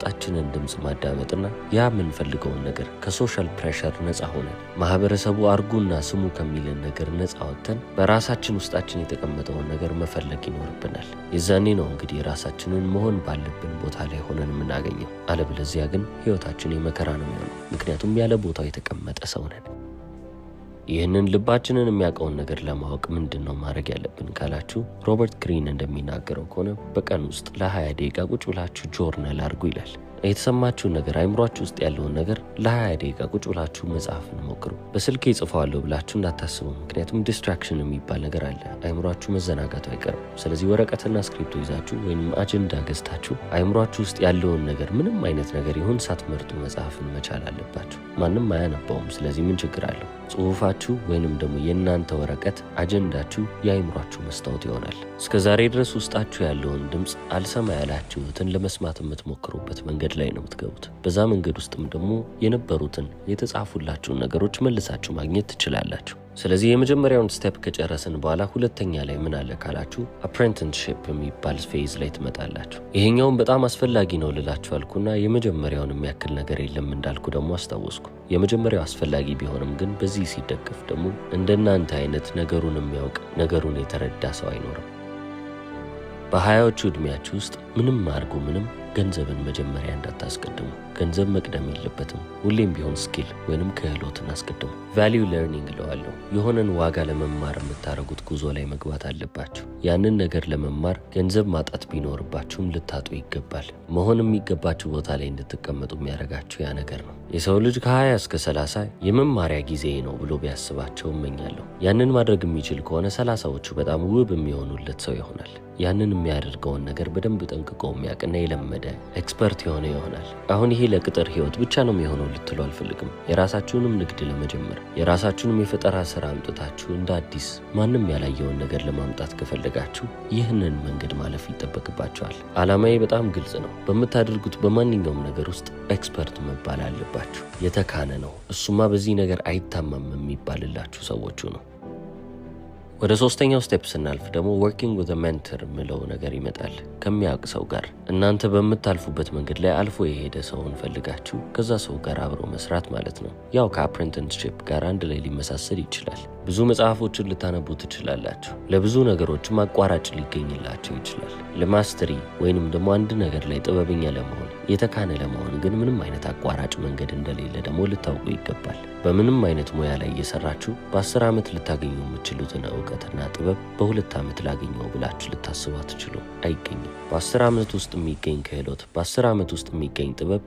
የውስጣችንን ድምጽ ማዳመጥና ያ የምንፈልገውን ነገር ከሶሻል ፕሬሸር ነፃ ሆነን ማህበረሰቡ አርጉና ስሙ ከሚልን ነገር ነፃ ወጥተን በራሳችን ውስጣችን የተቀመጠውን ነገር መፈለግ ይኖርብናል። የዛኔ ነው እንግዲህ ራሳችንን መሆን ባለብን ቦታ ላይ ሆነን የምናገኘው። አለበለዚያ ግን ህይወታችን የመከራ ነው የሚሆነው። ምክንያቱም ያለ ቦታው የተቀመጠ ሰው ነን። ይህንን ልባችንን የሚያውቀውን ነገር ለማወቅ ምንድነው ማድረግ ያለብን ካላችሁ ሮበርት ግሪን እንደሚናገረው ከሆነ በቀን ውስጥ ለ20 ደቂቃ ቁጭ ብላችሁ ጆርናል አድርጉ ይላል። የተሰማችሁን ነገር አይምሯችሁ ውስጥ ያለውን ነገር ለ20 ደቂቃ ቁጭ ብላችሁ መጻፍን ሞክሩ። በስልኬ ጽፈዋለሁ ብላችሁ እንዳታስቡ፣ ምክንያቱም ዲስትራክሽን የሚባል ነገር አለ። አይምሯችሁ መዘናጋቱ አይቀርም። ስለዚህ ወረቀትና ስክሪፕቶ ይዛችሁ ወይም አጀንዳ ገዝታችሁ አይምሯችሁ ውስጥ ያለውን ነገር ምንም አይነት ነገር ይሁን ሳትመርጡ መጻፍን መቻል አለባችሁ። ማንም አያነባውም። ስለዚህ ምን ችግር አለው? ጽሁፋችሁ ወይንም ደግሞ የእናንተ ወረቀት አጀንዳችሁ የአይምሯችሁ መስታወት ይሆናል። እስከዛሬ ድረስ ውስጣችሁ ያለውን ድምጽ አልሰማ ያላችሁትን ለመስማት የምትሞክሩበት መንገድ ላይ ነው የምትገቡት። በዛ መንገድ ውስጥም ደግሞ የነበሩትን የተጻፉላችሁን ነገሮች መልሳችሁ ማግኘት ትችላላችሁ። ስለዚህ የመጀመሪያውን ስቴፕ ከጨረስን በኋላ ሁለተኛ ላይ ምን አለ ካላችሁ አፕሬንቲስሺፕ የሚባል ፌዝ ላይ ትመጣላችሁ። ይሄኛውን በጣም አስፈላጊ ነው ልላችሁ አልኩና የመጀመሪያውን የሚያክል ነገር የለም እንዳልኩ ደግሞ አስታወስኩ። የመጀመሪያው አስፈላጊ ቢሆንም ግን በዚህ ሲደገፍ ደግሞ እንደናንተ አይነት ነገሩን የሚያውቅ ነገሩን የተረዳ ሰው አይኖርም። በ20ዎቹ ዕድሜያችሁ ውስጥ ምንም አድርጉ ምንም ገንዘብን መጀመሪያ እንዳታስቀድሙ። ገንዘብ መቅደም የለበትም። ሁሌም ቢሆን ስኪል ወይንም ክህሎትን አስቀድሙ። ቫልዩ ለርኒንግ እለዋለሁ። የሆነን ዋጋ ለመማር የምታደርጉት ጉዞ ላይ መግባት አለባችሁ። ያንን ነገር ለመማር ገንዘብ ማጣት ቢኖርባችሁም ልታጡ ይገባል። መሆን የሚገባችሁ ቦታ ላይ እንድትቀመጡ የሚያደርጋችሁ ያ ነገር ነው። የሰው ልጅ ከ20 እስከ 30 የመማሪያ ጊዜ ነው ብሎ ቢያስባቸው እመኛለሁ። ያንን ማድረግ የሚችል ከሆነ 30ዎቹ በጣም ውብ የሚሆኑለት ሰው ይሆናል። ያንን የሚያደርገውን ነገር በደንብ ጠንቅቆ የሚያውቅና የለመደ ኤክስፐርት የሆነ ይሆናል። አሁን ይሄ ለቅጥር ህይወት ብቻ ነው የሚሆነው ልትሉ አልፈልግም። የራሳችሁንም ንግድ ለመጀመር የራሳችሁንም የፈጠራ ስራ አምጥታችሁ እንደ አዲስ ማንም ያላየውን ነገር ለማምጣት ከፈለጋችሁ ይህንን መንገድ ማለፍ ይጠበቅባችኋል። ዓላማዬ በጣም ግልጽ ነው። በምታደርጉት በማንኛውም ነገር ውስጥ ኤክስፐርት መባል አለባችሁ። የተካነ ነው እሱማ በዚህ ነገር አይታማም የሚባልላችሁ ሰዎቹ ነው። ወደ ሶስተኛው ስቴፕ ስናልፍ ደግሞ ወርኪንግ ዊዝ አ ሜንተር ምለው ነገር ይመጣል። ከሚያውቅ ሰው ጋር እናንተ በምታልፉበት መንገድ ላይ አልፎ የሄደ ሰውን ፈልጋችሁ ከዛ ሰው ጋር አብሮ መስራት ማለት ነው። ያው ከአፕሬንቲስሺፕ ጋር አንድ ላይ ሊመሳሰል ይችላል። ብዙ መጽሐፎችን ልታነቡ ትችላላችሁ። ለብዙ ነገሮችም አቋራጭ ሊገኝላቸው ይችላል። ለማስተሪ ወይንም ደግሞ አንድ ነገር ላይ ጥበበኛ ለመሆን የተካነ ለመሆን ግን ምንም አይነት አቋራጭ መንገድ እንደሌለ ደግሞ ልታውቁ ይገባል። በምንም አይነት ሙያ ላይ እየሰራችሁ በ10 ዓመት ልታገኙ የምትችሉትን እውቀትና ጥበብ በ2 ዓመት ላገኘው ብላችሁ ልታስቡ አትችሉ። አይገኝም። በ10 ዓመት ውስጥ የሚገኝ ክህሎት፣ በ10 ዓመት ውስጥ የሚገኝ ጥበብ